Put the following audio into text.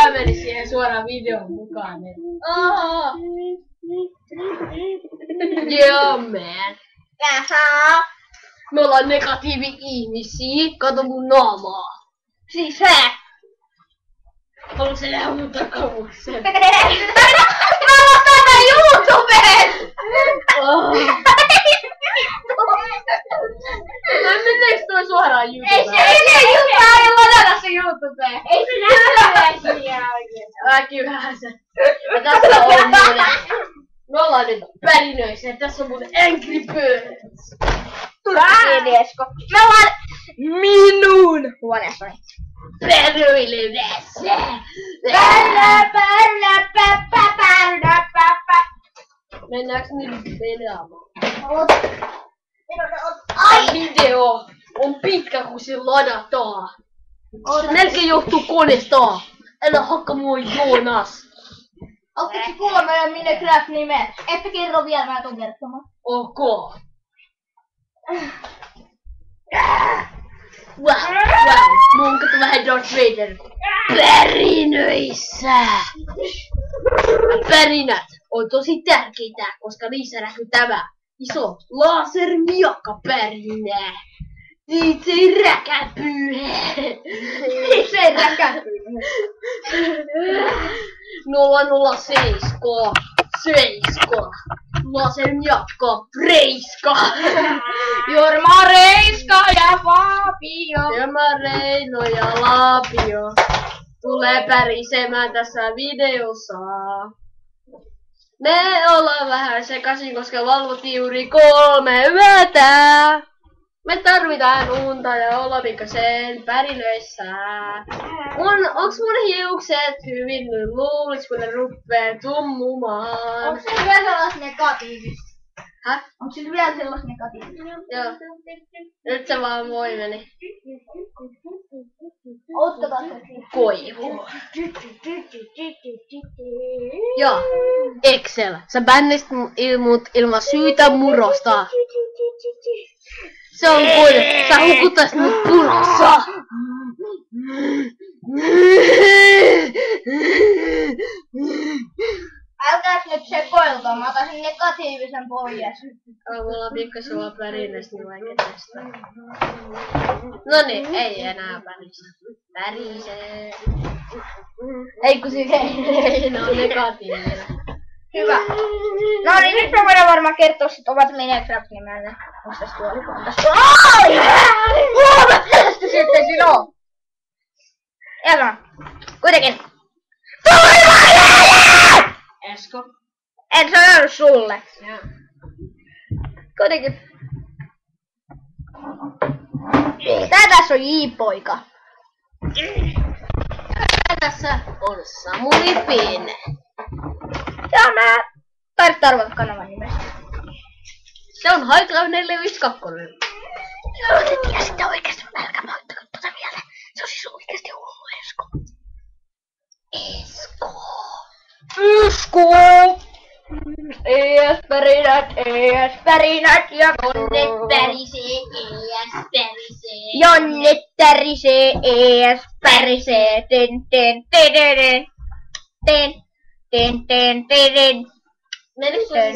tää meni siihen suoraan videon mukaan. Niin. Oh. Yeah, man. Jaha. Me ollaan negatiivi-ihmisiä. Kato mun naamaa. Siis hä? Haluatko sä nähdä mun takamuksen? Mä oon tätä YouTubeen! Meneekö toi suoraan YouTubeen? Ei se juttu ei ladata se YouTubeen. Ei se nähdä sen jälkeen. Kyllähän se. Ja tässä on muuten. Me ollaan nyt pärinöissä ja tässä on muuten Angry Birds. Pieni Esko. Me ollaan minun huoneessani. Päryilydessä. Mennäänkö nyt pelaamaan? Ai! Video on pitkä kun se ladataan. Se melkein johtuu koneesta. Älä hakka mua Joonas. Oletteko kuulla meidän Minecraft-nimen? Että kerro vielä, mä tuun kertomaan. Ok. Wow. Mun kato vähän Darth Vader. Pärinöissä. Pärinät on tosi tärkeitä, koska niissä näkyy tämä iso lasermiakkapärinä. DJ Räkäpyhe. DJ Räkäpyhe. 007. Lasermiakka Reiska. Jorma Reiska ja Fabio. Jorma Reino ja Lapio tulee pärisemään tässä videossa. Me ollaan vähän sekaisin, koska valvottiin juuri 3 yötä. Me tarvitaan unta ja olla pikkasen pärinöissä. Onks mun hiukset hyvin? Luulis kun ne ruppee tummumaan. Onks se vielä sellas negatiivista? Häh? Onks se vielä sellas negatiivista? Joo. Nyt se vaan voi meni. Ootko Koivu. Joo. Excel. Sä bännisit mut ilman syytä murosta. Se on koivu. Sä hukutais mut punossa. Älkääs nyt sekoilta, mä otan negatiivisen pois. Mulla on pikkasen vaan pärinäs, niin vaikea testaa. Noniin, ei enää pärise. Pärisee. Ei kun siis ei. Ne on negatiivinen. Hyvä. No niin, nyt me voidaan varmaan kertoa sit ovat Minecraft-nimellä. Missäs tuo oli? Tässä tuo. Ai! Tästä sitten siinä on. Jatka. Kuitenkin. Esko. En sanonut sulle. Joo. Kuitenkin. Tää tässä on J-poika. Tässä on Samuli Pene. Ja mä tarvitsen arvata kanavan nimestä. Se on High Club 452. Joo, te tiesitte oikeesti, älkää moittako tota mieltä. Se on siis oikeesti hullu Esko. Esko. Esko! Pärinät ja Jonnet pärisee, Jonnet tärisee, pärisee, ten. Menikö se